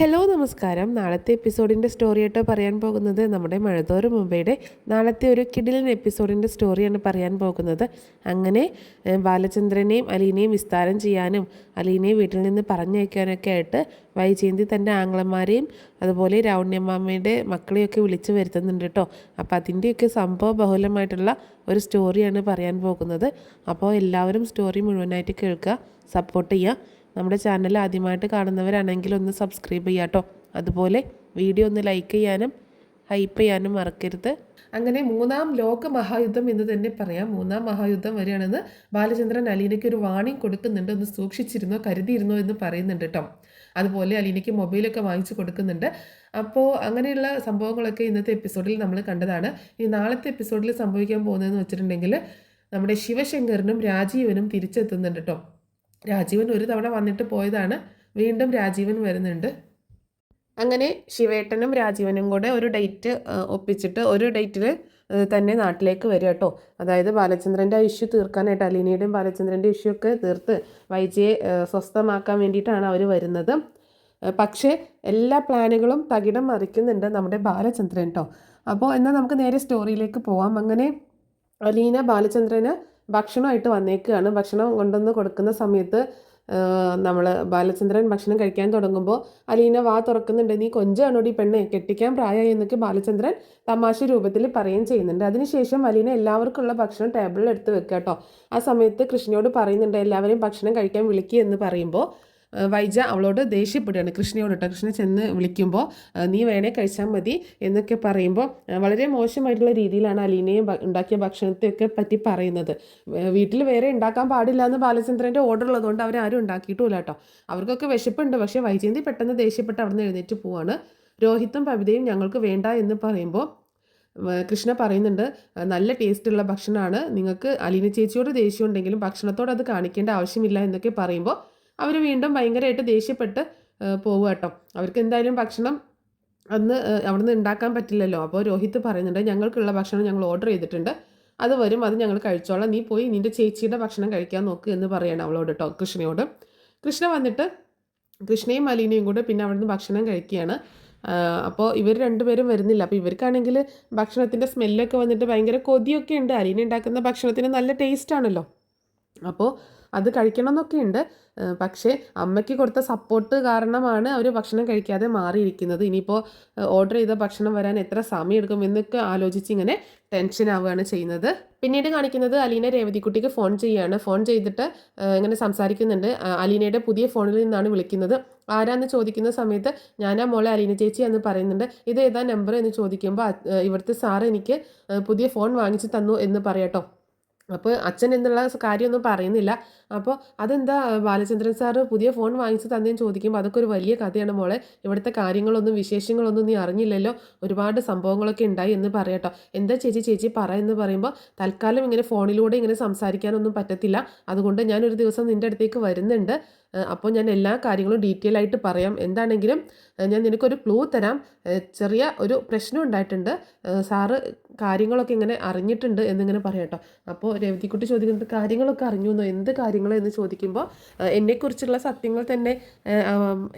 Hello നമസ്കാരം. നാളത്തെ എപ്പിസോഡിൻ്റെ സ്റ്റോറിയായിട്ട് പറയാൻ പോകുന്നത് നമ്മുടെ മഴതോറും മുമ്പയുടെ നാളത്തെ ഒരു കിടിലൻ എപ്പിസോഡിൻ്റെ സ്റ്റോറിയാണ് പറയാൻ പോകുന്നത്. അങ്ങനെ ബാലചന്ദ്രനെയും അലീനയും വിസ്താരം ചെയ്യാനും അലീനയെ വീട്ടിൽ നിന്ന് പറഞ്ഞയക്കാനൊക്കെ ആയിട്ട് വൈജയന്തി തൻ്റെ ആങ്ങളമാരെയും അതുപോലെ രാവണ്യമാമയുടെ മക്കളെയൊക്കെ വിളിച്ചു വരുത്തുന്നുണ്ട് കേട്ടോ. അപ്പോൾ അതിൻ്റെയൊക്കെ സംഭവ ബഹുലമായിട്ടുള്ള ഒരു സ്റ്റോറിയാണ് പറയാൻ പോകുന്നത്. അപ്പോൾ എല്ലാവരും സ്റ്റോറി മുഴുവനായിട്ട് കേൾക്കുക, സപ്പോർട്ട് ചെയ്യുക. നമ്മുടെ ചാനൽ ആദ്യമായിട്ട് കാണുന്നവരാണെങ്കിൽ ഒന്ന് സബ്സ്ക്രൈബ് ചെയ്യുക കേട്ടോ. അതുപോലെ വീഡിയോ ഒന്ന് ലൈക്ക് ചെയ്യാനും ഹൈപ്പ് ചെയ്യാനും മറക്കരുത്. അങ്ങനെ മൂന്നാം ലോക മഹായുദ്ധം എന്ന് തന്നെ പറയാം. മൂന്നാം മഹായുദ്ധം വരികയാണെന്ന് ബാലചന്ദ്രൻ അലീനയ്ക്ക് ഒരു വാണിംഗ് കൊടുക്കുന്നുണ്ട്. ഒന്ന് സൂക്ഷിച്ചിരുന്നോ, കരുതിയിരുന്നോ എന്ന് പറയുന്നുണ്ട് കേട്ടോ. അതുപോലെ അലീനയ്ക്ക് മൊബൈലൊക്കെ വാങ്ങിച്ചു കൊടുക്കുന്നുണ്ട്. അപ്പോൾ അങ്ങനെയുള്ള സംഭവങ്ങളൊക്കെ ഇന്നത്തെ എപ്പിസോഡിൽ നമ്മൾ കണ്ടതാണ്. ഈ നാളത്തെ എപ്പിസോഡിൽ സംഭവിക്കാൻ പോകുന്നതെന്ന് വെച്ചിട്ടുണ്ടെങ്കിൽ നമ്മുടെ ശിവശങ്കരനും രാജീവനും തിരിച്ചെത്തുന്നുണ്ട് കേട്ടോ. രാജീവൻ ഒരു തവണ വന്നിട്ട് പോയതാണ്, വീണ്ടും രാജീവൻ വരുന്നുണ്ട്. അങ്ങനെ ശിവേട്ടനും രാജീവനും കൂടെ ഒരു ഡേറ്റ് ഒപ്പിച്ചിട്ട് ഒരു ഡേറ്റിൽ തന്നെ നാട്ടിലേക്ക് വരിക കേട്ടോ. അതായത് ബാലചന്ദ്രൻ്റെ ആ ഇഷ്യൂ തീർക്കാനായിട്ട്, അലീനയുടെയും ബാലചന്ദ്രൻ്റെ ഇഷ്യൂ ഒക്കെ തീർത്ത് വൈജയെ സ്വസ്ഥമാക്കാൻ വേണ്ടിയിട്ടാണ് അവർ വരുന്നത്. പക്ഷേ എല്ലാ പ്ലാനുകളും തകിടം മറിക്കുന്നുണ്ട് നമ്മുടെ ബാലചന്ദ്രൻ കേട്ടോ. അപ്പോൾ എന്നാൽ നമുക്ക് നേരെ സ്റ്റോറിയിലേക്ക് പോവാം. അങ്ങനെ അലീന ബാലചന്ദ്രന് ഭക്ഷണമായിട്ട് വന്നേക്കുകയാണ്. ഭക്ഷണം കൊണ്ടുവന്ന് കൊടുക്കുന്ന സമയത്ത് നമ്മൾ ബാലചന്ദ്രൻ ഭക്ഷണം കഴിക്കാൻ തുടങ്ങുമ്പോൾ അലീന വാ തുറക്കുന്നുണ്ട്. നീ കൊഞ്ചാണോടി പെണ്ണെ, കെട്ടിക്കാൻ പ്രായമായി എന്നൊക്കെ ബാലചന്ദ്രൻ തമാശ രൂപത്തിൽ പറയുകയും ചെയ്യുന്നുണ്ട്. അതിനുശേഷം അലീന എല്ലാവർക്കുള്ള ഭക്ഷണം ടേബിളിൽ എടുത്ത് വെക്കുക കേട്ടോ. ആ സമയത്ത് കൃഷ്ണയോട് പറയുന്നുണ്ട് എല്ലാവരെയും ഭക്ഷണം കഴിക്കാൻ വിളിക്കുക എന്ന് പറയുമ്പോൾ വൈജ അവളോട് ദേഷ്യപ്പെടുകയാണ്, കൃഷ്ണയോട് കേട്ടോ. കൃഷ്ണ ചെന്ന് വിളിക്കുമ്പോൾ നീ വേണേ കഴിച്ചാൽ മതി എന്നൊക്കെ പറയുമ്പോൾ വളരെ മോശമായിട്ടുള്ള രീതിയിലാണ് അലീനയെ ഉണ്ടാക്കിയ ഭക്ഷണത്തെയൊക്കെ പറ്റി പറയുന്നത്. വീട്ടിൽ വേറെ ഉണ്ടാക്കാൻ പാടില്ല എന്ന് ബാലചന്ദ്രൻ്റെ ഓർഡർ ഉള്ളതുകൊണ്ട് അവരാരും ഉണ്ടാക്കിയിട്ടുമില്ല കേട്ടോ. അവർക്കൊക്കെ വിശപ്പുണ്ട്. പക്ഷേ വൈജയന്തി പെട്ടെന്ന് ദേഷ്യപ്പെട്ട് അവിടെ നിന്ന് എഴുന്നേറ്റ് പോവാണ്. രോഹിത്തും പവിതയും ഞങ്ങൾക്ക് വേണ്ട എന്ന് പറയുമ്പോൾ കൃഷ്ണ പറയുന്നുണ്ട് നല്ല ടേസ്റ്റുള്ള ഭക്ഷണമാണ്, നിങ്ങൾക്ക് അലീന ചേച്ചിയോട് ദേഷ്യം ഉണ്ടെങ്കിലും ഭക്ഷണത്തോട് അത് കാണിക്കേണ്ട ആവശ്യമില്ല എന്നൊക്കെ പറയുമ്പോൾ അവർ വീണ്ടും ഭയങ്കരമായിട്ട് ദേഷ്യപ്പെട്ട് പോവുക കേട്ടോ. അവർക്ക് എന്തായാലും ഭക്ഷണം അന്ന് അവിടെ നിന്ന് ഉണ്ടാക്കാൻ പറ്റില്ലല്ലോ. അപ്പോൾ രോഹിത്ത് പറയുന്നുണ്ട് ഞങ്ങൾക്കുള്ള ഭക്ഷണം ഞങ്ങൾ ഓർഡർ ചെയ്തിട്ടുണ്ട്, അത് വരും, അത് ഞങ്ങൾ കഴിച്ചോളാം, നീ പോയി നിൻ്റെ ചേച്ചിയുടെ ഭക്ഷണം കഴിക്കാൻ നോക്ക് എന്ന് പറയണം അവളോട് കേട്ടോ, കൃഷ്ണയോട്. കൃഷ്ണ വന്നിട്ട് കൃഷ്ണയും അലീനയും കൂടെ പിന്നെ അവിടെ നിന്ന് ഭക്ഷണം കഴിക്കുകയാണ്. അപ്പോൾ ഇവർ രണ്ടുപേരും വരുന്നില്ല. അപ്പോൾ ഇവർക്കാണെങ്കിൽ ഭക്ഷണത്തിൻ്റെ സ്മെല്ലൊക്കെ വന്നിട്ട് ഭയങ്കര കൊതിയൊക്കെ ഉണ്ട്. അലീന ഉണ്ടാക്കുന്ന ഭക്ഷണത്തിന് നല്ല ടേസ്റ്റ് ആണല്ലോ. അപ്പോൾ അത് കഴിക്കണം എന്നൊക്കെ ഉണ്ട്. പക്ഷേ അമ്മയ്ക്ക് കൊടുത്ത സപ്പോർട്ട് കാരണമാണ് അവർ ഭക്ഷണം കഴിക്കാതെ മാറിയിരിക്കുന്നത്. ഇനിയിപ്പോൾ ഓർഡർ ചെയ്ത ഭക്ഷണം വരാൻ എത്ര സമയം എടുക്കും എന്നൊക്കെ ആലോചിച്ച് ഇങ്ങനെ ടെൻഷൻ ആവുകയാണ് ചെയ്യുന്നത്. പിന്നീട് കാണിക്കുന്നത് അലീന രേവതിക്കുട്ടിക്ക് ഫോൺ ചെയ്യുകയാണ്. ഫോൺ ചെയ്തിട്ട് ഇങ്ങനെ സംസാരിക്കുന്നുണ്ട്. അലീനയുടെ പുതിയ ഫോണിൽ നിന്നാണ് വിളിക്കുന്നത്. ആരാന്ന് ചോദിക്കുന്ന സമയത്ത് ഞാനാ മോളെ അലീന ചേച്ചി എന്ന് പറയുന്നുണ്ട്. ഇത് ഏതാ നമ്പർ എന്ന് ചോദിക്കുമ്പോൾ ഇവിടുത്തെ സാറ് എനിക്ക് പുതിയ ഫോൺ വാങ്ങിച്ചു തന്നു എന്ന് പറയാട്ടോ. അപ്പോൾ അച്ഛൻ എന്നുള്ള കാര്യമൊന്നും പറയുന്നില്ല. അപ്പോൾ അതെന്താ ബാലചന്ദ്രൻ സാറ് പുതിയ ഫോൺ വാങ്ങിച്ച് തന്നേന്ന് ചോദിക്കുമ്പോൾ അതൊക്കെ ഒരു വലിയ കഥയാണ് മോളെ, ഇവിടുത്തെ കാര്യങ്ങളൊന്നും വിശേഷങ്ങളൊന്നും നീ അറിഞ്ഞില്ലല്ലോ, ഒരുപാട് സംഭവങ്ങളൊക്കെ ഉണ്ടായി എന്ന് പറയട്ടോ. എന്താ ചേച്ചി പറ എന്ന് പറയുമ്പോൾ തൽക്കാലം ഇങ്ങനെ ഫോണിലൂടെ ഇങ്ങനെ സംസാരിക്കാനൊന്നും പറ്റത്തില്ല, അതുകൊണ്ട് ഞാനൊരു ദിവസം നിൻ്റെ അടുത്തേക്ക് വരുന്നുണ്ട്, അപ്പോൾ ഞാൻ എല്ലാ കാര്യങ്ങളും ഡീറ്റെയിൽ ആയിട്ട് പറയാം. എന്താണെങ്കിലും ഞാൻ നിനക്കൊരു ക്ലൂ തരാം. ചെറിയ ഒരു പ്രശ്നം ഉണ്ടായിട്ടുണ്ട്, സാറ് കാര്യങ്ങളൊക്കെ ഇങ്ങനെ അറിഞ്ഞിട്ടുണ്ട് എന്നിങ്ങനെ പറയാം കേട്ടോ. അപ്പോൾ രേവതിക്കുട്ടി ചോദിക്കുന്നത് കാര്യങ്ങളൊക്കെ അറിഞ്ഞു എന്ത് കാര്യങ്ങൾ എന്ന് ചോദിക്കുമ്പോൾ എന്നെക്കുറിച്ചുള്ള സത്യങ്ങൾ തന്നെ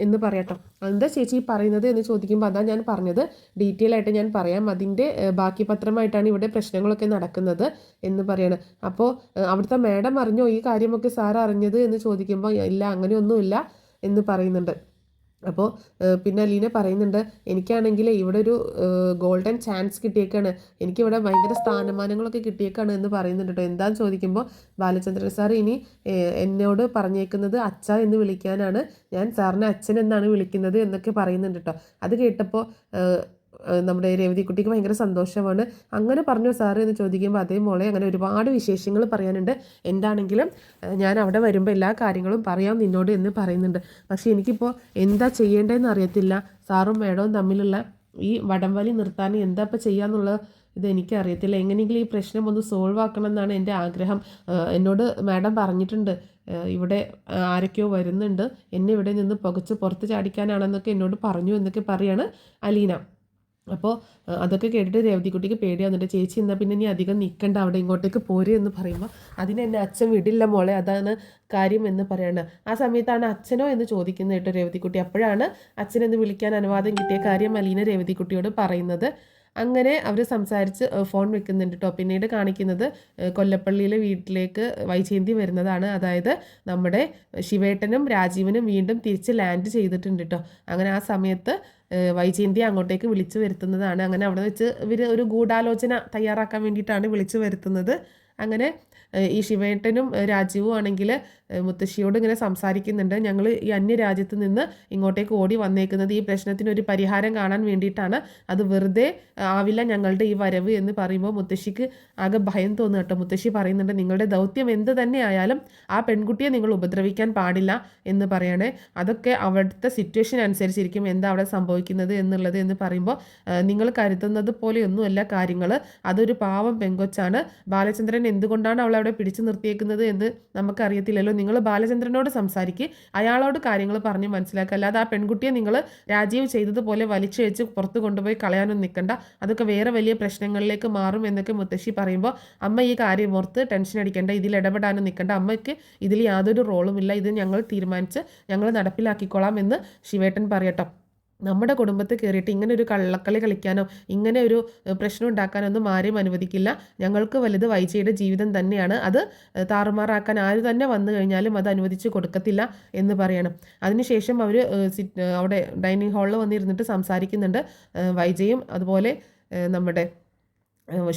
എന്ന് പറയാട്ടോ. എന്താ ചേച്ചി പറയുന്നത് എന്ന് ചോദിക്കുമ്പോൾ അതാ ഞാൻ പറഞ്ഞത്, ഡീറ്റെയിൽ ആയിട്ട് ഞാൻ പറയാം, അതിൻ്റെ ബാക്കി പത്രമായിട്ടാണ് ഇവിടെ പ്രശ്നങ്ങളൊക്കെ നടക്കുന്നത് എന്ന് പറയണം. അപ്പോൾ അവിടുത്തെ മാഡം അറിഞ്ഞോ ഈ കാര്യമൊക്കെ സാർ അറിഞ്ഞത് എന്ന് ചോദിക്കുമ്പോൾ ഇല്ല അങ്ങനെയൊന്നുമില്ല എന്ന് പറയുന്നുണ്ട്. അപ്പോൾ പിന്നെ അലീന പറയുന്നുണ്ട് എനിക്കാണെങ്കിൽ ഇവിടെ ഒരു ഗോൾഡൻ ചാൻസ് കിട്ടിയേക്കാണ്, എനിക്കിവിടെ ഭയങ്കര സ്ഥാനമാനങ്ങളൊക്കെ കിട്ടിയേക്കാണ് എന്ന് പറയുന്നുണ്ട് കേട്ടോ. എന്താണെന്ന് ചോദിക്കുമ്പോൾ ബാലചന്ദ്രൻ സാർ ഇനി എന്നോട് പറഞ്ഞേക്കുന്നത് അച്ഛ എന്ന് വിളിക്കാനാണ്, ഞാൻ സാറിനെ അച്ഛൻ എന്നാണ് വിളിക്കുന്നത് എന്നൊക്കെ പറയുന്നുണ്ട് കേട്ടോ. അത് കേട്ടപ്പോൾ നമ്മുടെ രേവതിക്കുട്ടിക്ക് ഭയങ്കര സന്തോഷമാണ്. അങ്ങനെ പറഞ്ഞു സാറ് എന്ന് ചോദിക്കുമ്പോൾ അതേ മോളെ അങ്ങനെ ഒരുപാട് വിശേഷങ്ങൾ പറയാനുണ്ട്, എന്താണെങ്കിലും ഞാൻ അവിടെ വരുമ്പോൾ എല്ലാ കാര്യങ്ങളും പറയാം നിന്നോട് എന്ന് പറയുന്നുണ്ട്. പക്ഷേ എനിക്കിപ്പോൾ എന്താ ചെയ്യേണ്ടതെന്ന് അറിയത്തില്ല, സാറും മേഡവും തമ്മിലുള്ള ഈ വടംവലി നിർത്താൻ എന്താ ഇപ്പോൾ ചെയ്യാന്നുള്ള ഇത് എനിക്കറിയത്തില്ല, എങ്ങനെയെങ്കിലും ഈ പ്രശ്നം ഒന്ന് സോൾവ് ആക്കണം എന്നാണ് എൻ്റെ ആഗ്രഹം. എന്നോട് മാഡം പറഞ്ഞിട്ടുണ്ട് ഇവിടെ ആരൊക്കെയോ വരുന്നുണ്ട്, എന്നെ ഇവിടെ നിന്ന് പുകച്ച് പുറത്ത് ചാടിക്കാനാണെന്നൊക്കെ എന്നോട് പറഞ്ഞു എന്നൊക്കെ പറയാണ് അലീന. അപ്പോൾ അതൊക്കെ കേട്ടിട്ട് രേവതിക്കുട്ടിക്ക് പേടിയാവുന്നുണ്ട്. ചേച്ചി എന്നാൽ പിന്നെ നീ അധികം നിൽക്കണ്ട, അവിടെ ഇങ്ങോട്ടേക്ക് പോര് എന്ന് പറയുമ്പോൾ അതിന് എന്നെ അച്ഛൻ വിടില്ല മോളെ, അതാണ് കാര്യം എന്ന് പറയാണ്. ആ സമയത്താണ് അച്ഛനോ എന്ന് ചോദിക്കുന്നത് കേട്ടോ രേവതിക്കുട്ടി. അപ്പോഴാണ് അച്ഛനെന്ന് വിളിക്കാൻ അനുവാദം കിട്ടിയ കാര്യം അലീന രേവതിക്കുട്ടിയോട് പറയുന്നത്. അങ്ങനെ അവർ സംസാരിച്ച് ഫോൺ വെക്കുന്നുണ്ട് കേട്ടോ. പിന്നീട് കാണിക്കുന്നത് കൊല്ലപ്പള്ളിയിലെ വീട്ടിലേക്ക് വൈജയന്തി വരുന്നതാണ്. അതായത് നമ്മുടെ ശിവേട്ടനും രാജീവനും വീണ്ടും തിരിച്ച് ലാൻഡ് ചെയ്തിട്ടുണ്ട് കേട്ടോ. അങ്ങനെ ആ സമയത്ത് വൈജയന്തി അങ്ങോട്ടേക്ക് വിളിച്ചു വരുത്തുന്നതാണ്. അങ്ങനെ അവിടെ വെച്ച് ഇവർ ഒരു ഗൂഢാലോചന തയ്യാറാക്കാൻ വേണ്ടിയിട്ടാണ് വിളിച്ചു വരുത്തുന്നത്. അങ്ങനെ ഈ ശിവേട്ടനും രാജീവും ആണെങ്കിൽ മുത്തശ്ശിയോട് ഇങ്ങനെ സംസാരിക്കുന്നുണ്ട്. ഞങ്ങൾ ഈ അന്യരാജ്യത്ത് നിന്ന് ഇങ്ങോട്ടേക്ക് ഓടി വന്നേക്കുന്നത് ഈ പ്രശ്നത്തിനൊരു പരിഹാരം കാണാൻ വേണ്ടിയിട്ടാണ്, അത് വെറുതെ ആവില്ല ഞങ്ങളുടെ ഈ വരവ് എന്ന് പറയുമ്പോൾ മുത്തശ്ശിക്ക് ആകെ ഭയം തോന്നുക കേട്ടോ. മുത്തശ്ശി പറയുന്നുണ്ട് നിങ്ങളുടെ ദൗത്യം എന്ത് തന്നെ ആയാലും ആ പെൺകുട്ടിയെ നിങ്ങൾ ഉപദ്രവിക്കാൻ പാടില്ല എന്ന് പറയണേ. അതൊക്കെ അവിടുത്തെ സിറ്റുവേഷൻ അനുസരിച്ചിരിക്കും എന്താ അവിടെ സംഭവിക്കുന്നത് എന്നുള്ളത് എന്ന് പറയുമ്പോൾ നിങ്ങൾ കരുതുന്നത് പോലെയൊന്നുമല്ല കാര്യങ്ങൾ. അതൊരു പാവം പെങ്കൊച്ചാണ്. ബാലചന്ദ്രൻ എന്തുകൊണ്ടാണ് അവളെ അവിടെ പിടിച്ചു നിർത്തിയേക്കുന്നത് എന്ന് നമുക്കറിയത്തില്ലല്ലോ. നിങ്ങൾ ബാലചന്ദ്രനോട് സംസാരിക്കുക, അയാളോട് കാര്യങ്ങൾ പറഞ്ഞ് മനസ്സിലാക്കുക. അല്ലാതെ ആ പെൺകുട്ടിയെ നിങ്ങൾ രാജീവ് ചെയ്തതുപോലെ വലിച്ചഴിച്ച് പുറത്ത് കൊണ്ടുപോയി കളയാനൊന്നും നിൽക്കണ്ട. അതൊക്കെ വേറെ വലിയ പ്രശ്നങ്ങളിലേക്ക് മാറും എന്നൊക്കെ മുത്തശ്ശി പറയുമ്പോൾ അമ്മ ഈ കാര്യം ഓർത്ത് ടെൻഷൻ അടിക്കേണ്ട, ഇതിൽ ഇടപെടാനും നിൽക്കണ്ട, അമ്മയ്ക്ക് ഇതിൽ യാതൊരു റോളുമില്ല, ഇത് ഞങ്ങൾ തീരുമാനിച്ച് ഞങ്ങൾ നടപ്പിലാക്കിക്കോളാം എന്ന് ശിവേട്ടൻ പറയട്ടോ. നമ്മുടെ കുടുംബത്തിൽ കയറിയിട്ട് ഇങ്ങനെ ഒരു കള്ളക്കളി കളിക്കാനോ ഇങ്ങനെ ഒരു പ്രശ്നം ഉണ്ടാക്കാനോ ഒന്നും ആരെയും അനുവദിക്കില്ല. ഞങ്ങൾക്ക് വലുത് വൈജയുടെ ജീവിതം തന്നെയാണ്. അത് താറുമാറാക്കാൻ ആര് തന്നെ വന്നു കഴിഞ്ഞാലും അത് അനുവദിച്ച് കൊടുക്കത്തില്ല എന്ന് പറയണം. അതിനുശേഷം അവർ അവിടെ ഡൈനിങ് ഹാളിൽ വന്നിരുന്നിട്ട് സംസാരിക്കുന്നുണ്ട്. വൈജയും അതുപോലെ നമ്മുടെ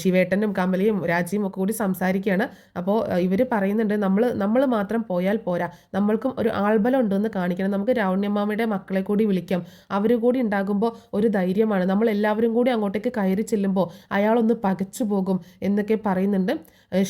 ശിവേട്ടനും കമലയും രാജിയും ഒക്കെ കൂടി സംസാരിക്കുകയാണ്. അപ്പോൾ ഇവർ പറയുന്നുണ്ട് നമ്മൾ മാത്രം പോയാൽ പോരാ, നമ്മൾക്കും ഒരു ആൾബലം ഉണ്ടെന്ന് കാണിക്കണം. നമുക്ക് രാവണ്യമാമയുടെ മക്കളെ കൂടി വിളിക്കാം, അവർ കൂടി ഉണ്ടാകുമ്പോൾ ഒരു ധൈര്യമാണ്. നമ്മൾ എല്ലാവരും കൂടി അങ്ങോട്ടേക്ക് കയറി ചെല്ലുമ്പോൾ അയാളൊന്ന് പകച്ചു പോകും എന്നൊക്കെ പറയുന്നുണ്ട്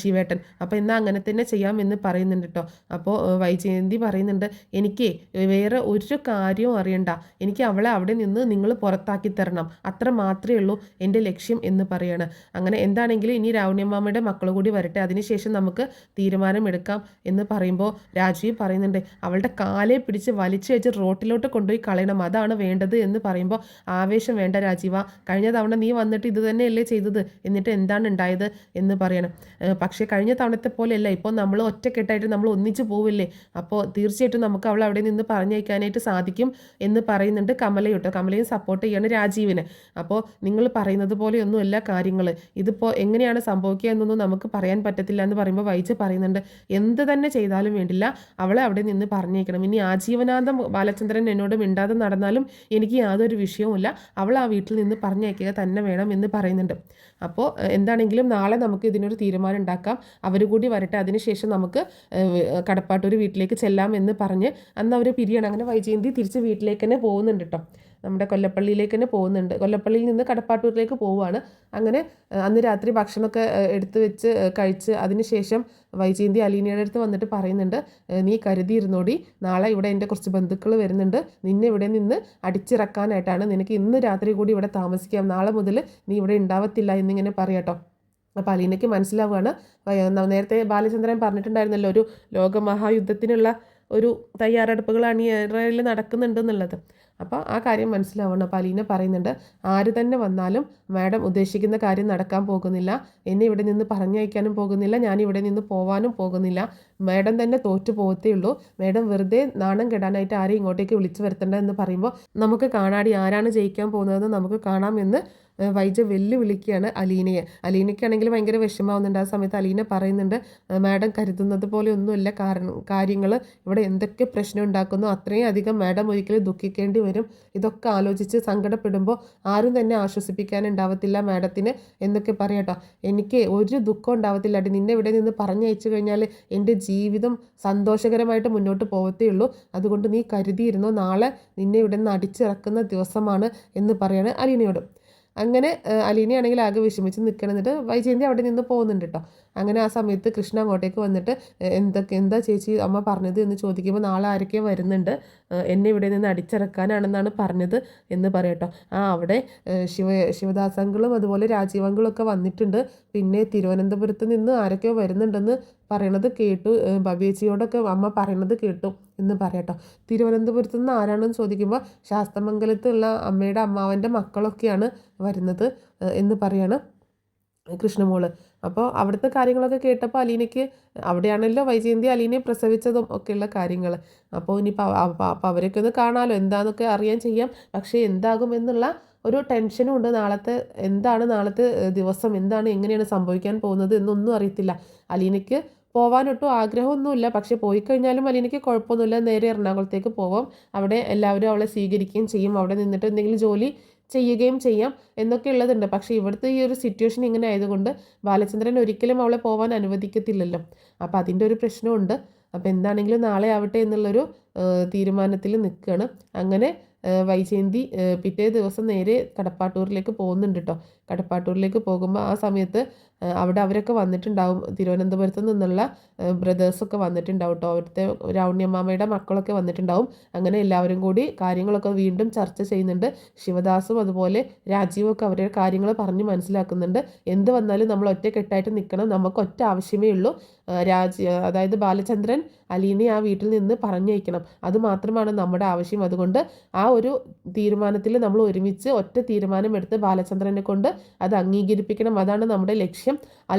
ശിവേട്ടൻ. അപ്പോൾ എന്നാൽ അങ്ങനെ തന്നെ ചെയ്യാമെന്ന് പറയുന്നുണ്ട് കേട്ടോ. അപ്പോൾ വൈജയന്തി പറയുന്നുണ്ട് എനിക്ക് വേറെ ഒരു കാര്യവും അറിയണ്ട, എനിക്ക് അവളെ അവിടെ നിന്ന് നിങ്ങൾ പുറത്താക്കി തരണം, അത്ര മാത്രമേ ഉള്ളൂ എൻ്റെ ലക്ഷ്യം എന്ന് പറയാണ്. അങ്ങനെ എന്താണെങ്കിലും ഇനി രാവണ്യമ്മയുടെ മക്കൾ കൂടി വരട്ടെ, അതിനുശേഷം നമുക്ക് തീരുമാനമെടുക്കാം എന്ന് പറയുമ്പോൾ രാജീവ് പറയുന്നുണ്ട് അവളുടെ കാലെ പിടിച്ച് വലിച്ചു വെച്ച് റോട്ടിലോട്ട് കൊണ്ടുപോയി കളയണം, അതാണ് വേണ്ടത് എന്ന് പറയുമ്പോൾ ആവേശം വേണ്ട രാജീവ, കഴിഞ്ഞ തവണ നീ വന്നിട്ട് ഇത് തന്നെയല്ലേ ചെയ്തത്, എന്നിട്ട് എന്താണ് ഉണ്ടായത് എന്ന് പറയണം. പക്ഷേ കഴിഞ്ഞ തവണത്തെ പോലെയല്ല, ഇപ്പോൾ നമ്മൾ ഒറ്റക്കെട്ടായിട്ട് നമ്മൾ ഒന്നിച്ച് പോവില്ലേ, അപ്പോൾ തീർച്ചയായിട്ടും നമുക്ക് അവൾ അവിടെ നിന്ന് പറഞ്ഞയക്കാനായിട്ട് സാധിക്കും എന്ന് പറയുന്നുണ്ട് കമലയോട്ടോ. കമലയും സപ്പോർട്ട് ചെയ്യാണ് രാജീവിന്. അപ്പോൾ നിങ്ങൾ പറയുന്നത് പോലെയൊന്നുമല്ല കാര്യങ്ങൾ, ഇതിപ്പോൾ എങ്ങനെയാണ് സംഭവിക്കുക എന്നൊന്നും നമുക്ക് പറയാൻ പറ്റത്തില്ല എന്ന് പറയുമ്പോൾ വൈജ പറയുന്നുണ്ട് എന്ത് തന്നെ ചെയ്താലും വേണ്ടില്ല, അവളെ അവിടെ നിന്ന് പറഞ്ഞേക്കണം. ഇനി ആജീവനാന്തം ബാലചന്ദ്രൻ എന്നോട് മിണ്ടാതെ നടന്നാലും എനിക്ക് യാതൊരു വിഷയവുമില്ല, അവൾ ആ വീട്ടിൽ നിന്ന് പറഞ്ഞയക്കുക തന്നെ വേണം എന്ന് പറയുന്നുണ്ട്. അപ്പോൾ എന്താണെങ്കിലും നാളെ നമുക്ക് ഇതിനൊരു തീരുമാനം ഉണ്ടാക്കാം, അവർ കൂടി വരട്ടെ, അതിനുശേഷം നമുക്ക് കടപ്പാട്ടൂർ വീട്ടിലേക്ക് ചെല്ലാം എന്ന് പറഞ്ഞ് അന്ന് അവർ പിരിയണം. അങ്ങനെ വൈജയന്തി തിരിച്ച് വീട്ടിലേക്ക് തന്നെ പോകുന്നുണ്ട് കേട്ടോ, നമ്മുടെ കൊല്ലപ്പള്ളിയിലേക്ക് തന്നെ പോകുന്നുണ്ട്. കൊല്ലപ്പള്ളിയിൽ നിന്ന് കടപ്പാട്ടൂരിലേക്ക് പോവുകയാണ്. അങ്ങനെ അന്ന് രാത്രി ഭക്ഷണമൊക്കെ എടുത്ത് വെച്ച് കഴിച്ച് അതിനുശേഷം വൈജയന്തി അലീനയുടെ അടുത്ത് വന്നിട്ട് പറയുന്നുണ്ട് നീ കരുതിയിരുന്നോടി, നാളെ ഇവിടെ എൻ്റെ കുറച്ച് ബന്ധുക്കൾ വരുന്നുണ്ട്, നിന്നെ ഇവിടെ നിന്ന് അടിച്ചിറക്കാനായിട്ടാണ്, നിനക്ക് ഇന്ന് രാത്രി കൂടി ഇവിടെ താമസിക്കാം, നാളെ മുതൽ നീ ഇവിടെ ഉണ്ടാവത്തില്ല എന്നിങ്ങനെ പറയാട്ടോ. അപ്പോൾ അലീനയ്ക്ക് മനസ്സിലാവുകയാണ് നേരത്തെ ബാലചന്ദ്രൻ പറഞ്ഞിട്ടുണ്ടായിരുന്നല്ലോ ഒരു ലോകമഹായുദ്ധത്തിനുള്ള ഒരു തയ്യാറെടുപ്പുകൾ അണിയറയിൽ നടക്കുന്നുണ്ടെന്നുള്ളത്. അപ്പോൾ ആ കാര്യം മനസ്സിലാവണം. അപ്പോൾ അലീന പറയുന്നുണ്ട് ആര് തന്നെ വന്നാലും മാഡം ഉദ്ദേശിക്കുന്ന കാര്യം നടക്കാൻ പോകുന്നില്ല, എന്നെ ഇവിടെ നിന്ന് പറഞ്ഞയക്കാനും പോകുന്നില്ല, ഞാൻ ഇവിടെ നിന്ന് പോവാനും പോകുന്നില്ല, മാഡം തന്നെ തോറ്റു പോകത്തേ ഉള്ളൂ, മാഡം വെറുതെ നാണം കെടാനായിട്ട് ആരെയും ഇങ്ങോട്ടേക്ക് വിളിച്ചു വരുത്തണ്ട എന്ന് പറയുമ്പോൾ നമുക്ക് കാണാടി ആരാണ് ജയിക്കാൻ പോകുന്നതെന്ന് നമുക്ക് കാണാമെന്ന് വൈജ വെല്ലുവിളിക്കുകയാണ് അലീനയെ. അലീനയ്ക്കാണെങ്കിൽ ഭയങ്കര വിഷമാവുന്നുണ്ട്. ആ സമയത്ത് അലീന പറയുന്നുണ്ട് മാഡം കരുതുന്നത് പോലെ ഒന്നുമില്ല കാര്യങ്ങൾ, ഇവിടെ എന്തൊക്കെ പ്രശ്നം ഉണ്ടാക്കുന്നു അത്രയും അധികം മാഡം ഒരിക്കലും ദുഃഖിക്കേണ്ടി വരും, ഇതൊക്കെ ആലോചിച്ച് സങ്കടപ്പെടുമ്പോൾ ആരും തന്നെ ആശ്വസിപ്പിക്കാനുണ്ടാവത്തില്ല മാഡത്തിന് എന്നൊക്കെ പറയട്ടോ. എനിക്ക് ഒരു ദുഃഖം ഉണ്ടാവത്തില്ല, നിന്നെ ഇവിടെ നിന്ന് പറഞ്ഞയച്ചു കഴിഞ്ഞാൽ എൻ്റെ ജീവിതം സന്തോഷകരമായിട്ട് മുന്നോട്ട് പോകത്തേ ഉള്ളൂ, അതുകൊണ്ട് നീ കരുതിയിരുന്നോ, നാളെ നിന്നെ ഇവിടെ നിന്ന് അടിച്ചിറക്കുന്ന ദിവസമാണ് എന്ന് പറയാണ് അലീനയോട്. അങ്ങനെ അലീനയാണെങ്കിൽ ആകെ വിഷമിച്ച് നിൽക്കണം. എന്നിട്ട് വൈജയന്തി അവിടെ നിന്ന് പോകുന്നുണ്ട് കേട്ടോ. അങ്ങനെ ആ സമയത്ത് കൃഷ്ണ അങ്ങോട്ടേക്ക് വന്നിട്ട് എന്താ ചേച്ചി അമ്മ പറഞ്ഞത് എന്ന് ചോദിക്കുമ്പോൾ നാളെ ആരൊക്കെ വരുന്നുണ്ട്, എന്നെ ഇവിടെ നിന്ന് അടിച്ചിറക്കാനാണെന്നാണ് പറഞ്ഞത് എന്ന് പറയട്ടോ. അവിടെ ശിവദാസങ്ങളും അതുപോലെ രാജീവങ്ങളും ഒക്കെ വന്നിട്ടുണ്ട്, പിന്നെ തിരുവനന്തപുരത്ത് നിന്ന് ആരൊക്കെയോ വരുന്നുണ്ടെന്ന് പറയണത് കേട്ടു, ഭവ്യേച്ചിയോടൊക്കെ അമ്മ പറയണത് കേട്ടു എന്ന് പറയട്ടോ. തിരുവനന്തപുരത്ത് നിന്ന് ആരാണെന്ന് ചോദിക്കുമ്പോൾ ശാസ്തമംഗലത്തുള്ള അമ്മയുടെ അമ്മാവൻ്റെ മക്കളൊക്കെയാണ് വരുന്നത് എന്ന് പറയാണ് കൃഷ്ണമോള്. അപ്പോൾ അവിടുത്തെ കാര്യങ്ങളൊക്കെ കേട്ടപ്പോൾ അലീനയ്ക്ക്, അവിടെയാണല്ലോ വൈജയന്തി അലീനയെ പ്രസവിച്ചതും ഒക്കെയുള്ള കാര്യങ്ങൾ. അപ്പോൾ ഇനിയിപ്പോൾ അപ്പോൾ അവരൊക്കെ ഒന്ന് കാണാമല്ലോ, എന്താണെന്നൊക്കെ അറിയാൻ ചെയ്യാം. പക്ഷേ എന്താകും എന്നുള്ള ഒരു ടെൻഷനും ഉണ്ട്. നാളത്തെ ദിവസം എന്താണ്, എങ്ങനെയാണ് സംഭവിക്കാൻ പോകുന്നത് എന്നൊന്നും അറിയത്തില്ല. അലീനയ്ക്ക് പോകാനൊട്ടും ആഗ്രഹമൊന്നുമില്ല. പക്ഷേ പോയി കഴിഞ്ഞാലും അലീനയ്ക്ക് കുഴപ്പമൊന്നുമില്ല. നേരെ എറണാകുളത്തേക്ക് പോവാം. അവിടെ എല്ലാവരും അവളെ സ്വീകരിക്കുകയും ചെയ്യും. അവിടെ നിന്നിട്ട് എന്തെങ്കിലും ജോലി ചെയ്യുകയും ചെയ്യാം എന്നൊക്കെ ഉള്ളതുണ്ട്. പക്ഷേ ഇവിടുത്തെ ഈ ഒരു സിറ്റുവേഷൻ ഇങ്ങനെ ആയതുകൊണ്ട് ബാലചന്ദ്രൻ ഒരിക്കലും അവളെ പോകാൻ അനുവദിക്കത്തില്ലല്ലോ. അപ്പോൾ അതിൻ്റെ ഒരു പ്രശ്നമുണ്ട്. അപ്പോൾ എന്താണെങ്കിലും നാളെ ആവട്ടെ എന്നുള്ളൊരു തീരുമാനത്തിൽ നിൽക്കുകയാണ്. അങ്ങനെ വൈജയന്തി പിറ്റേ ദിവസം നേരെ കടപ്പാട്ടൂരിലേക്ക് പോകുന്നുണ്ട് കേട്ടോ. കടപ്പാട്ടൂരിലേക്ക് പോകുമ്പോൾ ആ സമയത്ത് അവിടെ അവരൊക്കെ വന്നിട്ടുണ്ടാവും. തിരുവനന്തപുരത്ത് നിന്നുള്ള ബ്രദേഴ്സൊക്കെ വന്നിട്ടുണ്ടാവും കേട്ടോ. അവിടുത്തെ രാവണ്യമ്മാമ്മയുടെ മക്കളൊക്കെ വന്നിട്ടുണ്ടാവും. അങ്ങനെ എല്ലാവരും കൂടി കാര്യങ്ങളൊക്കെ വീണ്ടും ചർച്ച ചെയ്യുന്നുണ്ട്. ശിവദാസും അതുപോലെ രാജീവും ഒക്കെ അവരുടെ കാര്യങ്ങൾ പറഞ്ഞ് മനസ്സിലാക്കുന്നുണ്ട്. എന്ത് വന്നാലും നമ്മൾ ഒറ്റക്കെട്ടായിട്ട് നിൽക്കണം, നമുക്ക് ഒറ്റ ആവശ്യമേ ഉള്ളൂ, അതായത് ബാലചന്ദ്രൻ അലീനെ ആ വീട്ടിൽ നിന്ന് പറഞ്ഞയക്കണം, അതുമാത്രമാണ് നമ്മുടെ ആവശ്യം. അതുകൊണ്ട് ആ ഒരു തീരുമാനത്തിൽ നമ്മൾ ഒരുമിച്ച് ഒറ്റ തീരുമാനമെടുത്ത് ബാലചന്ദ്രനെ കൊണ്ട് അത് അംഗീകരിപ്പിക്കണം, അതാണ് നമ്മുടെ ലക്ഷ്യം.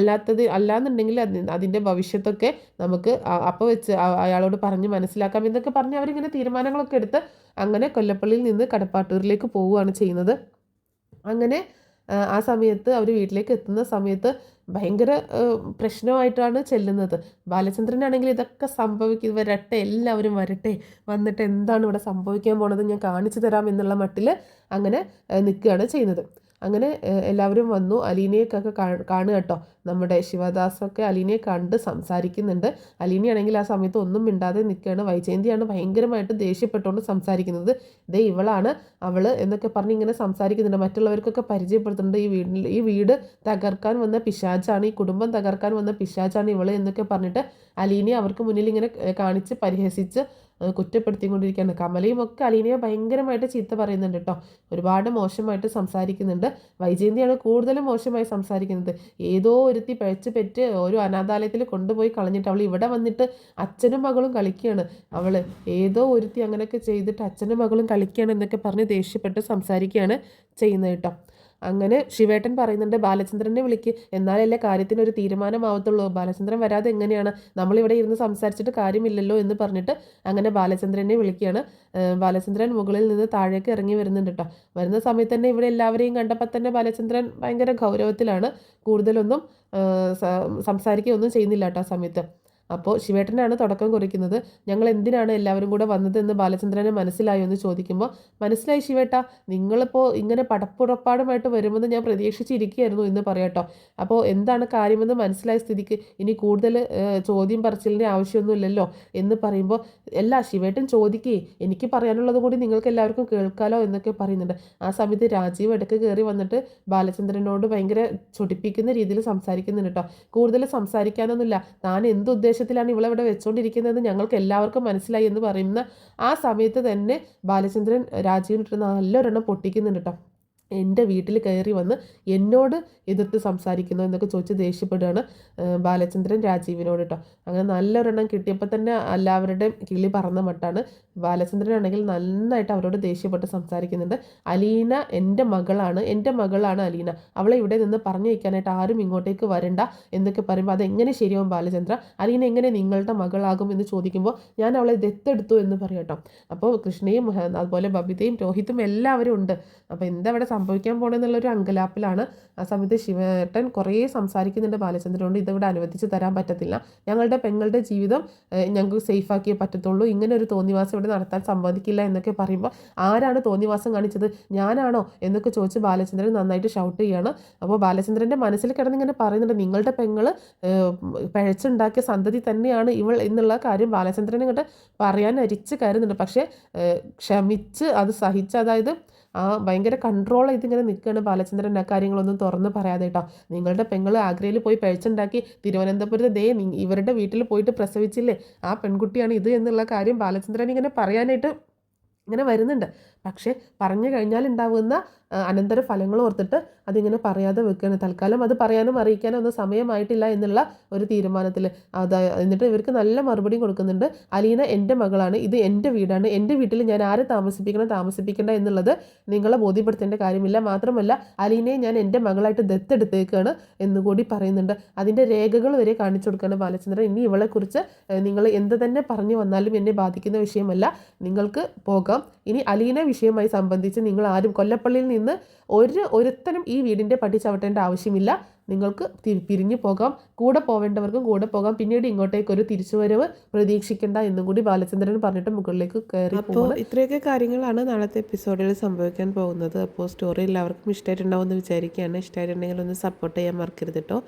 അല്ലാന്നുണ്ടെങ്കിൽ അതിൻ്റെ ഭവിഷ്യത്തൊക്കെ നമുക്ക് അപ്പോൾ വെച്ച് അയാളോട് പറഞ്ഞ് മനസ്സിലാക്കാം എന്നൊക്കെ പറഞ്ഞ് അവരിങ്ങനെ തീരുമാനങ്ങളൊക്കെ എടുത്ത് അങ്ങനെ കൊല്ലപ്പള്ളിയിൽ നിന്ന് കടപ്പാട്ടൂരിലേക്ക് പോവുകയാണ് ചെയ്യുന്നത്. അങ്ങനെ ആ സമയത്ത് അവർ വീട്ടിലേക്ക് എത്തുന്ന സമയത്ത് ഭയങ്കര പ്രശ്നമായിട്ടാണ് ചെല്ലുന്നത്. ബാലചന്ദ്രനാണെങ്കിൽ ഇതൊക്കെ വരട്ടെ, എല്ലാവരും വരട്ടെ, വന്നിട്ട് എന്താണ് ഇവിടെ സംഭവിക്കാൻ പോണത് ഞാൻ കാണിച്ചു തരാം എന്നുള്ള മട്ടിൽ അങ്ങനെ നിൽക്കുകയാണ് ചെയ്യുന്നത്. അങ്ങനെ എല്ലാവരും വന്നു. അലീനയൊക്കെ കാണുക കേട്ടോ. നമ്മുടെ ശിവദാസൊക്കെ അലീനയെ കണ്ട് സംസാരിക്കുന്നുണ്ട്. അലീനയാണെങ്കിൽ ആ സമയത്ത് ഒന്നും മിണ്ടാതെ നിൽക്കുകയാണ്. വൈജയന്തിയാണ് ഭയങ്കരമായിട്ട് ദേഷ്യപ്പെട്ടുകൊണ്ട് സംസാരിക്കുന്നത്. ദേ ഇവളാണ് അവള് എന്നൊക്കെ പറഞ്ഞ് ഇങ്ങനെ സംസാരിക്കുന്നുണ്ട്. മറ്റുള്ളവർക്കൊക്കെ പരിചയപ്പെടുത്തുന്നുണ്ട്. ഈ വീട് തകർക്കാൻ വന്ന പിശാചാണ്, ഈ കുടുംബം തകർക്കാൻ വന്ന പിശാചാണ് ഇവള് എന്നൊക്കെ പറഞ്ഞിട്ട് അലീനയെ അവർക്ക് മുന്നിൽ ഇങ്ങനെ കാണിച്ച് പരിഹസിച്ച് കുറ്റപ്പെടുത്തിക്കൊണ്ടിരിക്കുകയാണ്. കമലയും ഒക്കെ അലീനയെ ഭയങ്കരമായിട്ട് ചീത്ത പറയുന്നുണ്ട് കേട്ടോ. ഒരുപാട് മോശമായിട്ട് സംസാരിക്കുന്നുണ്ട്. വൈജയന്തിയാണ് കൂടുതലും മോശമായി സംസാരിക്കുന്നത്. ഏതോ ഒരുത്തി പിഴച്ച് പെറ്റ് ഒരു അനാഥാലയത്തിൽ കൊണ്ടുപോയി കളഞ്ഞിട്ട് അവൾ ഇവിടെ വന്നിട്ട് അച്ഛനും മകളും കളിക്കുകയാണ്. ഏതോ ഒരുത്തി അങ്ങനെയൊക്കെ ചെയ്തിട്ട് അച്ഛനും മകളും കളിക്കുകയാണ് എന്നൊക്കെ പറഞ്ഞ് ദേഷ്യപ്പെട്ട് സംസാരിക്കുകയാണ് ചെയ്യുന്നത് കേട്ടോ. അങ്ങനെ ശിവേട്ടൻ പറയുന്നുണ്ട്, ബാലചന്ദ്രനെ വിളിക്ക്, എന്നാലല്ലേ കാര്യത്തിനൊരു തീരുമാനമാവത്തുള്ളൂ, ബാലചന്ദ്രൻ വരാതെ എങ്ങനെയാണ്, നമ്മളിവിടെ ഇരുന്ന് സംസാരിച്ചിട്ട് കാര്യമില്ലല്ലോ എന്ന് പറഞ്ഞിട്ട് അങ്ങനെ ബാലചന്ദ്രനെ വിളിക്കുകയാണ്. ബാലചന്ദ്രൻ മുകളിൽ നിന്ന് താഴേക്ക് ഇറങ്ങി വരുന്നുണ്ട് കേട്ടോ. വരുന്ന സമയത്ത് തന്നെ ഇവിടെ എല്ലാവരെയും കണ്ടപ്പോൾ തന്നെ ബാലചന്ദ്രൻ ഭയങ്കര ഗൗരവത്തിലാണ്. കൂടുതലൊന്നും സംസാരിക്കുകയൊന്നും ചെയ്യുന്നില്ല കേട്ടോ ആ സമയത്ത്. അപ്പോൾ ശിവേട്ടനാണ് തുടക്കം കുറിക്കുന്നത്. ഞങ്ങൾ എന്തിനാണ് എല്ലാവരും കൂടെ വന്നതെന്ന് ബാലചന്ദ്രനെ മനസ്സിലായോ എന്ന് ചോദിക്കുമ്പോൾ, മനസ്സിലായി ശിവേട്ട, നിങ്ങളിപ്പോൾ ഇങ്ങനെ പടപ്പുറപ്പാടുമായിട്ട് വരുമെന്ന് ഞാൻ പ്രതീക്ഷിച്ചിരിക്കുകയായിരുന്നു എന്ന് പറയാട്ടോ. അപ്പോൾ എന്താണ് കാര്യമെന്ന് മനസ്സിലായ സ്ഥിതിക്ക് ഇനി കൂടുതൽ ചോദ്യം പറച്ചിലിൻ്റെ ആവശ്യമൊന്നുമില്ലല്ലോ എന്ന് പറയുമ്പോൾ, ശിവേട്ടൻ ചോദിക്കേ, എനിക്ക് പറയാനുള്ളത് കൂടി നിങ്ങൾക്ക് എല്ലാവർക്കും കേൾക്കാലോ എന്നൊക്കെ പറയുന്നുണ്ട്. ആ സമയത്ത് രാജീവ് ഇടയ്ക്ക് കയറി വന്നിട്ട് ബാലചന്ദ്രനോട് ഭയങ്കര ചൊടിപ്പിക്കുന്ന രീതിയിൽ സംസാരിക്കുന്നുണ്ട് കേട്ടോ. കൂടുതൽ സംസാരിക്കാനൊന്നുമില്ല, താൻ ഉദ്ദേശത്തിലാണ് ഇവളെവിടെ വെച്ചുകൊണ്ടിരിക്കുന്നത് ഞങ്ങൾക്ക് എല്ലാവർക്കും മനസ്സിലായി എന്ന് പറയുന്ന ആ സമയത്ത് തന്നെ ബാലചന്ദ്രൻ രാജീവിനിട്ട് നല്ലൊരെണ്ണം പൊട്ടിക്കുന്നുണ്ട് കേട്ടോ. എൻ്റെ വീട്ടിൽ കയറി വന്ന് എന്നോട് എതിർത്ത് സംസാരിക്കുന്നു എന്നൊക്കെ ചോദിച്ച് ദേഷ്യപ്പെടുകയാണ് ബാലചന്ദ്രൻ രാജീവിനോട് കേട്ടോ. അങ്ങനെ നല്ലൊരെണ്ണം കിട്ടിയപ്പോൾ തന്നെ എല്ലാവരുടെയും കിളി പറന്ന മട്ടാണ്. ബാലചന്ദ്രനാണെങ്കിൽ നന്നായിട്ട് അവരോട് ദേഷ്യപ്പെട്ട് സംസാരിക്കുന്നുണ്ട്. അലീന എൻ്റെ മകളാണ് അലീന, അവളെ ഇവിടെ നിന്ന് പറഞ്ഞു വയ്ക്കാനായിട്ട് ആരും ഇങ്ങോട്ടേക്ക് വരണ്ട എന്നൊക്കെ പറയുമ്പോൾ അതെങ്ങനെ ശരിയാവും ബാലചന്ദ്ര, അലീന എങ്ങനെ നിങ്ങളുടെ മകളാകും എന്ന് ചോദിക്കുമ്പോൾ ഞാൻ അവളെ ദത്തെടുത്തു എന്ന് പറയും കേട്ടോ. അപ്പോൾ കൃഷ്ണയും അതുപോലെ ബബിതയും രോഹിത്തും എല്ലാവരും ഉണ്ട്. അപ്പോൾ എന്താ അവിടെ സംഭവിക്കാൻ പോകണമെന്നുള്ളൊരു അങ്കലാപ്പിലാണ്. ആ സമയത്ത് ശിവേട്ടൻ കുറേ സംസാരിക്കുന്നുണ്ട് ബാലചന്ദ്രനോട്, ഇതിവിടെ അനുവദിച്ച് തരാൻ പറ്റത്തില്ല, ഞങ്ങളുടെ പെങ്ങളുടെ ജീവിതം ഞങ്ങൾക്ക് സേഫാക്കിയേ പറ്റത്തുള്ളൂ, ഇങ്ങനെ ഒരു തോന്നിവാസം ഇവിടെ നടത്താൻ സമ്മതിക്കില്ല എന്നൊക്കെ പറയുമ്പോൾ, ആരാണ് തോന്നിവാസം കാണിച്ചത്, ഞാനാണോ എന്നൊക്കെ ചോദിച്ച് ബാലചന്ദ്രൻ നന്നായിട്ട് ഷൗട്ട് ചെയ്യാണ്. അപ്പോൾ ബാലചന്ദ്രൻ്റെ മനസ്സിൽ കിടന്നിങ്ങനെ പറയുന്നുണ്ട്, നിങ്ങളുടെ പെങ്ങൾ പിഴച്ചുണ്ടാക്കിയ സന്തതി തന്നെയാണ് ഇവൾ എന്നുള്ള കാര്യം ബാലചന്ദ്രനെ ഇങ്ങോട്ട് പറയാൻ അരിച്ച് കയറുന്നുണ്ട്. പക്ഷേ ക്ഷമിച്ച് അത് സഹിച്ച്, അതായത് ഭയങ്കര കൺട്രോൾ ചെയ്തിങ്ങനെ നിൽക്കുകയാണ് ബാലചന്ദ്രൻ. ആ കാര്യങ്ങളൊന്നും തുറന്ന് പറയാതെ കേട്ടോ. നിങ്ങളുടെ പെങ്ങൾ ആഗ്രയിൽ പോയി പഴിച്ചുണ്ടാക്കി തിരുവനന്തപുരത്ത് ഇവരുടെ വീട്ടിൽ പോയിട്ട് പ്രസവിച്ചില്ലേ, ആ പെൺകുട്ടിയാണ് ഇത് എന്നുള്ള കാര്യം ബാലചന്ദ്രൻ ഇങ്ങനെ പറയാനായിട്ട് ഇങ്ങനെ വരുന്നുണ്ട്. പക്ഷേ പറഞ്ഞു കഴിഞ്ഞാൽ ഉണ്ടാകുന്ന അനന്തര ഫലങ്ങൾ ഓർത്തിട്ട് അതിങ്ങനെ പറയാതെ വെക്കുകയാണ്. തൽക്കാലം അത് പറയാനും അറിയിക്കാനും ഒന്നും സമയമായിട്ടില്ല എന്നുള്ള ഒരു തീരുമാനത്തിൽ. എന്നിട്ട് ഇവർക്ക് നല്ല മറുപടി കൊടുക്കുന്നുണ്ട്. അലീന എൻ്റെ മകളാണ്, ഇത് എൻ്റെ വീടാണ്, എൻ്റെ വീട്ടിൽ ഞാൻ ആരെ താമസിപ്പിക്കണ്ട എന്നുള്ളത് നിങ്ങളെ ബോധ്യപ്പെടുത്തേണ്ട കാര്യമില്ല. മാത്രമല്ല അലീനയെ ഞാൻ എൻ്റെ മകളായിട്ട് ദത്തെടുത്തേക്കാണ് എന്നുകൂടി പറയുന്നുണ്ട്. അതിൻ്റെ രേഖകൾ വരെ കാണിച്ചു കൊടുക്കുകയാണ് ബാലചന്ദ്രൻ. ഇനി ഇവളെക്കുറിച്ച് നിങ്ങൾ എന്ത് തന്നെ പറഞ്ഞു വന്നാലും എന്നെ ബാധിക്കുന്ന വിഷയമല്ല, നിങ്ങൾക്ക് പോകാം. ഇനി അലീന വിഷയവുമായി സംബന്ധിച്ച് നിങ്ങൾ ആരും കൊല്ലപ്പള്ളിയിൽ നിന്ന് ഒരുത്തനും ഈ വീടിൻ്റെ പടി ചവിട്ടേണ്ട ആവശ്യമില്ല. നിങ്ങൾക്ക് പിരിഞ്ഞു പോകാം, കൂടെ പോവേണ്ടവർക്കും കൂടെ പോകാം. പിന്നീട് ഇങ്ങോട്ടേക്ക് ഒരു തിരിച്ചുവരവ് പ്രതീക്ഷിക്കേണ്ട എന്നും കൂടി ബാലചന്ദ്രൻ പറഞ്ഞിട്ട് മുകളിലേക്ക് കയറി. അപ്പോൾ ഇത്രയൊക്കെ കാര്യങ്ങളാണ് നാളത്തെ എപ്പിസോഡിൽ സംഭവിക്കാൻ പോകുന്നത്. അപ്പോൾ സ്റ്റോറി എല്ലാവർക്കും ഇഷ്ടമായിട്ടുണ്ടാവുമെന്ന് വിചാരിക്കുകയാണ്. ഇഷ്ടമായിട്ടുണ്ടെങ്കിൽ ഒന്ന് സപ്പോർട്ട് ചെയ്യാൻ മറക്കരുത് കേട്ടോ.